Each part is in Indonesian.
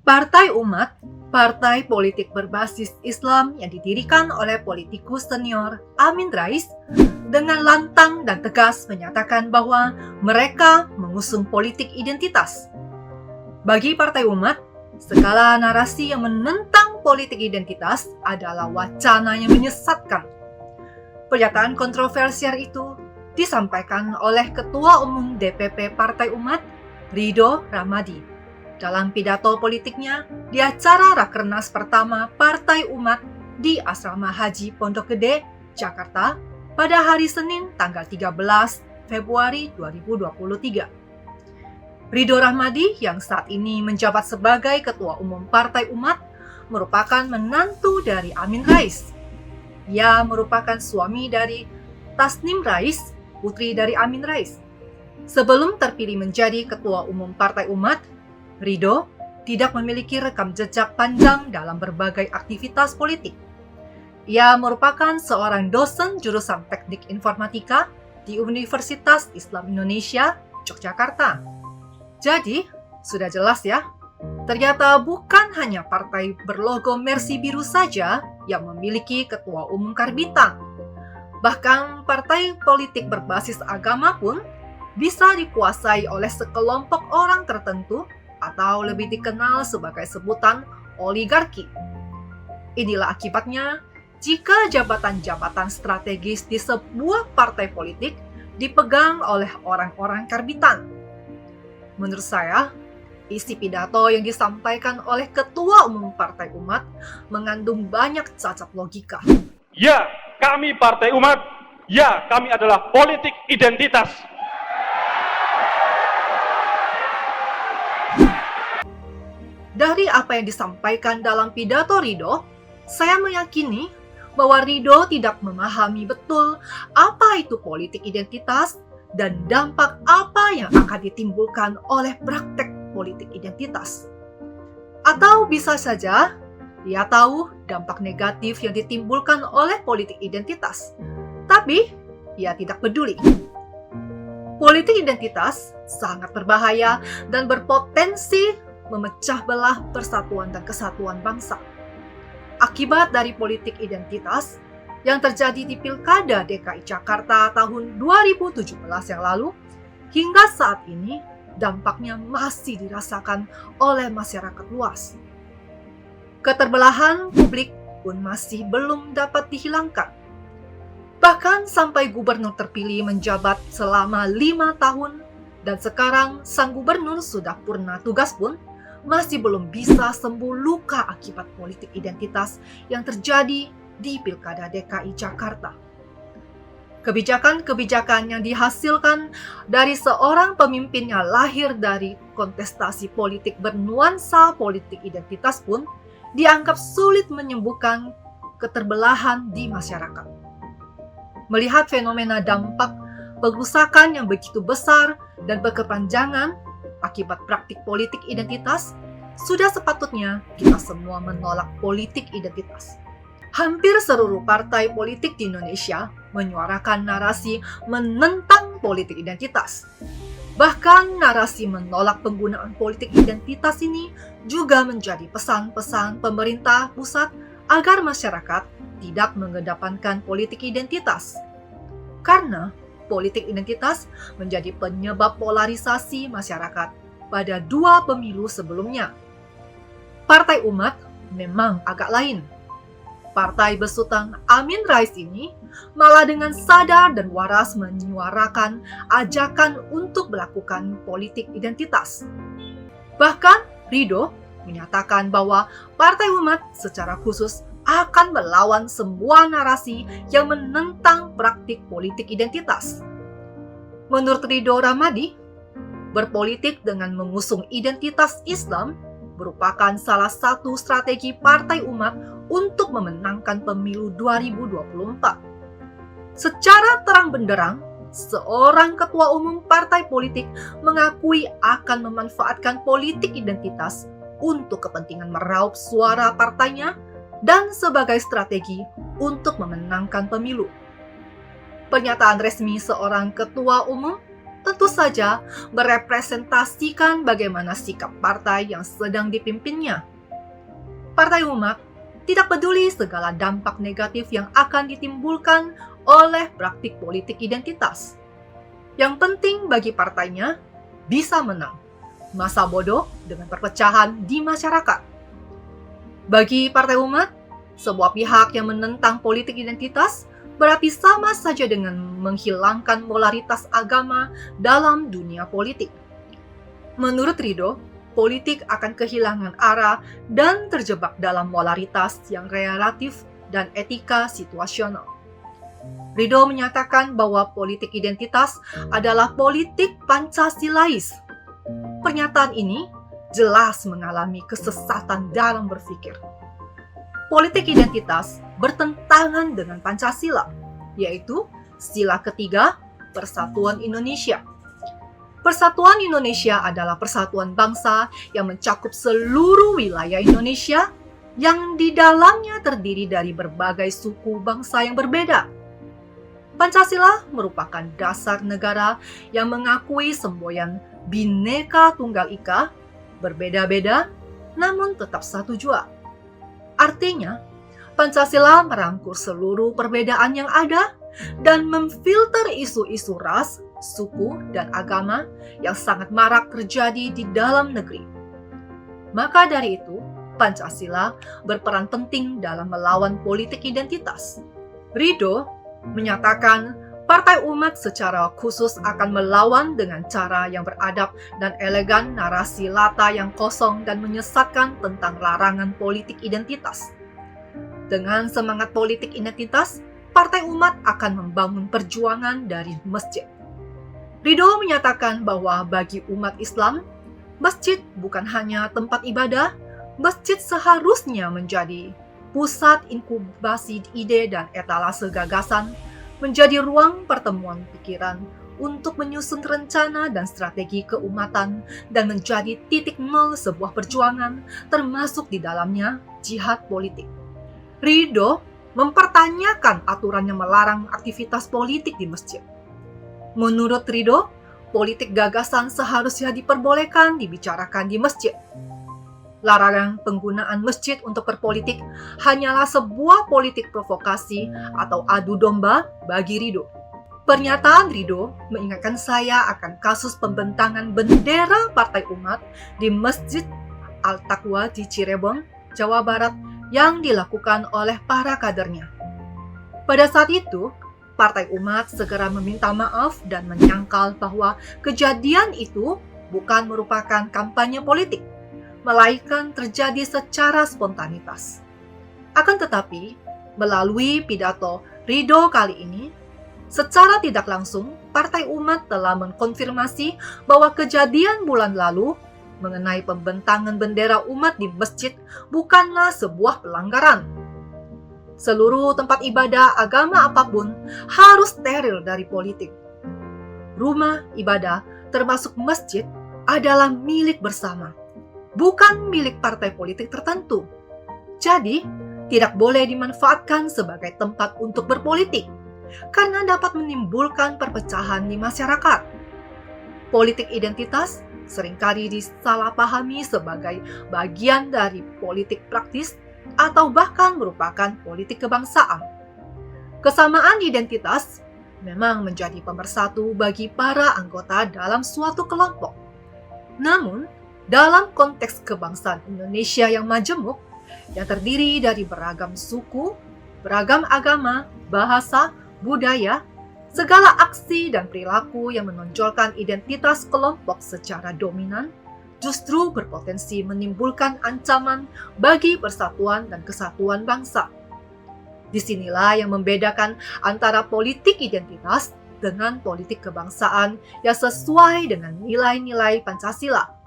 Partai Umat, partai politik berbasis Islam yang didirikan oleh politikus senior Amin Rais, dengan lantang dan tegas menyatakan bahwa mereka mengusung politik identitas. Bagi Partai Umat, segala narasi yang menentang politik identitas adalah wacana yang menyesatkan. Pernyataan kontroversial itu disampaikan oleh Ketua Umum DPP Partai Umat, Ridho Ramadi, dalam pidato politiknya di acara Rakernas pertama Partai Umat di Asrama Haji Pondok Gede, Jakarta pada hari Senin tanggal 13 Februari 2023. Ridho Ramadi yang saat ini menjabat sebagai Ketua Umum Partai Umat merupakan menantu dari Amin Rais. Ia merupakan suami dari Tasnim Rais, putri dari Amin Rais. Sebelum terpilih menjadi Ketua Umum Partai Umat, Ridho tidak memiliki rekam jejak panjang dalam berbagai aktivitas politik. Ia merupakan seorang dosen jurusan Teknik Informatika di Universitas Islam Indonesia, Yogyakarta. Jadi, sudah jelas ya, ternyata bukan hanya partai berlogo Mercy biru saja yang memiliki ketua umum karbitang. Bahkan partai politik berbasis agama pun bisa dikuasai oleh sekelompok orang tertentu atau lebih dikenal sebagai sebutan oligarki. Inilah akibatnya jika jabatan-jabatan strategis di sebuah partai politik dipegang oleh orang-orang karbitang. Menurut saya, isi pidato yang disampaikan oleh Ketua Umum Partai Umat mengandung banyak cacat logika. Ya, kami Partai Umat, ya, kami adalah politik identitas. Dari apa yang disampaikan dalam pidato Ridho, saya meyakini bahwa Ridho tidak memahami betul apa itu politik identitas dan dampak apa yang akan ditimbulkan oleh praktek politik identitas. Atau bisa saja dia tahu dampak negatif yang ditimbulkan oleh politik identitas, tapi ia tidak peduli. Politik identitas sangat berbahaya dan berpotensi memecah belah persatuan dan kesatuan bangsa. Akibat dari politik identitas yang terjadi di Pilkada DKI Jakarta tahun 2017 yang lalu, hingga saat ini dampaknya masih dirasakan oleh masyarakat luas. Keterbelahan publik pun masih belum dapat dihilangkan. Bahkan sampai gubernur terpilih menjabat selama 5 tahun dan sekarang sang gubernur sudah purna tugas pun masih belum bisa sembuh luka akibat politik identitas yang terjadi di Pilkada DKI Jakarta. Kebijakan-kebijakan yang dihasilkan dari seorang pemimpin yang lahir dari kontestasi politik bernuansa politik identitas pun dianggap sulit menyembuhkan keterbelahan di masyarakat. Melihat fenomena dampak perusakan yang begitu besar dan berkepanjangan akibat praktik politik identitas, sudah sepatutnya kita semua menolak politik identitas. Hampir seluruh partai politik di Indonesia menyuarakan narasi menentang politik identitas. Bahkan narasi menolak penggunaan politik identitas ini juga menjadi pesan-pesan pemerintah pusat agar masyarakat tidak mengedepankan politik identitas. Karena politik identitas menjadi penyebab polarisasi masyarakat pada 2 pemilu sebelumnya. Partai Umat memang agak lain. Partai besutan Amin Rais ini malah dengan sadar dan waras menyuarakan ajakan untuk melakukan politik identitas. Bahkan Ridho menyatakan bahwa Partai Umat secara khusus akan melawan semua narasi yang menentang praktik politik identitas. Menurut Ridho Ramadi, berpolitik dengan mengusung identitas Islam merupakan salah satu strategi Partai Umat untuk memenangkan pemilu 2024. Secara terang benderang, seorang ketua umum partai politik mengakui akan memanfaatkan politik identitas untuk kepentingan meraup suara partainya dan sebagai strategi untuk memenangkan pemilu. Pernyataan resmi seorang ketua umum tentu saja merepresentasikan bagaimana sikap partai yang sedang dipimpinnya. Partai Umat tidak peduli segala dampak negatif yang akan ditimbulkan oleh praktik politik identitas. Yang penting bagi partainya bisa menang, masa bodoh dengan perpecahan di masyarakat. Bagi Partai Umat, sebuah pihak yang menentang politik identitas berarti sama saja dengan menghilangkan polaritas agama dalam dunia politik. Menurut Ridho, politik akan kehilangan arah dan terjebak dalam polaritas yang relatif dan etika situasional. Ridho menyatakan bahwa politik identitas adalah politik Pancasilais. Pernyataan ini jelas mengalami kesesatan dalam berpikir. Politik identitas bertentangan dengan Pancasila, yaitu sila ketiga Persatuan Indonesia. Persatuan Indonesia adalah persatuan bangsa yang mencakup seluruh wilayah Indonesia yang di dalamnya terdiri dari berbagai suku bangsa yang berbeda. Pancasila merupakan dasar negara yang mengakui semboyan Bhinneka Tunggal Ika, berbeda-beda namun tetap satu jua. Artinya, Pancasila merangkul seluruh perbedaan yang ada dan memfilter isu-isu ras, suku, dan agama yang sangat marak terjadi di dalam negeri. Maka dari itu, Pancasila berperan penting dalam melawan politik identitas. Ridho menyatakan Partai Umat secara khusus akan melawan dengan cara yang beradab dan elegan narasi lata yang kosong dan menyesatkan tentang larangan politik identitas. Dengan semangat politik identitas, Partai Umat akan membangun perjuangan dari masjid. Ridho menyatakan bahwa bagi umat Islam, masjid bukan hanya tempat ibadah, masjid seharusnya menjadi pusat inkubasi ide dan etalase gagasan, menjadi ruang pertemuan pikiran untuk menyusun rencana dan strategi keumatan dan menjadi titik nol sebuah perjuangan, termasuk di dalamnya jihad politik. Ridho mempertanyakan aturan yang melarang aktivitas politik di masjid. Menurut Ridho, politik gagasan seharusnya diperbolehkan dibicarakan di masjid. Larangan penggunaan masjid untuk berpolitik hanyalah sebuah politik provokasi atau adu domba bagi Ridho. Pernyataan Ridho mengingatkan saya akan kasus pembentangan bendera Partai Umat di Masjid Al-Taqwa di Cirebon, Jawa Barat yang dilakukan oleh para kadernya. Pada saat itu, Partai Umat segera meminta maaf dan menyangkal bahwa kejadian itu bukan merupakan kampanye politik, melainkan terjadi secara spontanitas. Akan tetapi, melalui pidato Ridho kali ini, secara tidak langsung Partai Umat telah mengkonfirmasi bahwa kejadian bulan lalu mengenai pembentangan bendera umat di masjid bukanlah sebuah pelanggaran. Seluruh tempat ibadah agama apapun harus steril dari politik. Rumah ibadah, termasuk masjid, adalah milik bersama, bukan milik partai politik tertentu. Jadi, tidak boleh dimanfaatkan sebagai tempat untuk berpolitik, karena dapat menimbulkan perpecahan di masyarakat. Politik identitas seringkali disalahpahami sebagai bagian dari politik praktis atau bahkan merupakan politik kebangsaan. Kesamaan identitas memang menjadi pemersatu bagi para anggota dalam suatu kelompok. Namun, dalam konteks kebangsaan Indonesia yang majemuk, yang terdiri dari beragam suku, beragam agama, bahasa, budaya, segala aksi dan perilaku yang menonjolkan identitas kelompok secara dominan justru berpotensi menimbulkan ancaman bagi persatuan dan kesatuan bangsa. Disinilah yang membedakan antara politik identitas dengan politik kebangsaan yang sesuai dengan nilai-nilai Pancasila.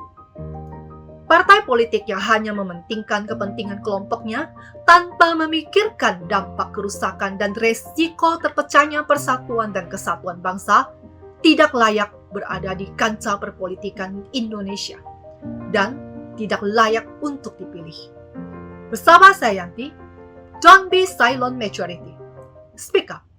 Partai politik yang hanya mementingkan kepentingan kelompoknya tanpa memikirkan dampak kerusakan dan resiko terpecahnya persatuan dan kesatuan bangsa tidak layak berada di kancah perpolitikan Indonesia dan tidak layak untuk dipilih. Bersama saya Yanti, don't be silent majority. Speak up.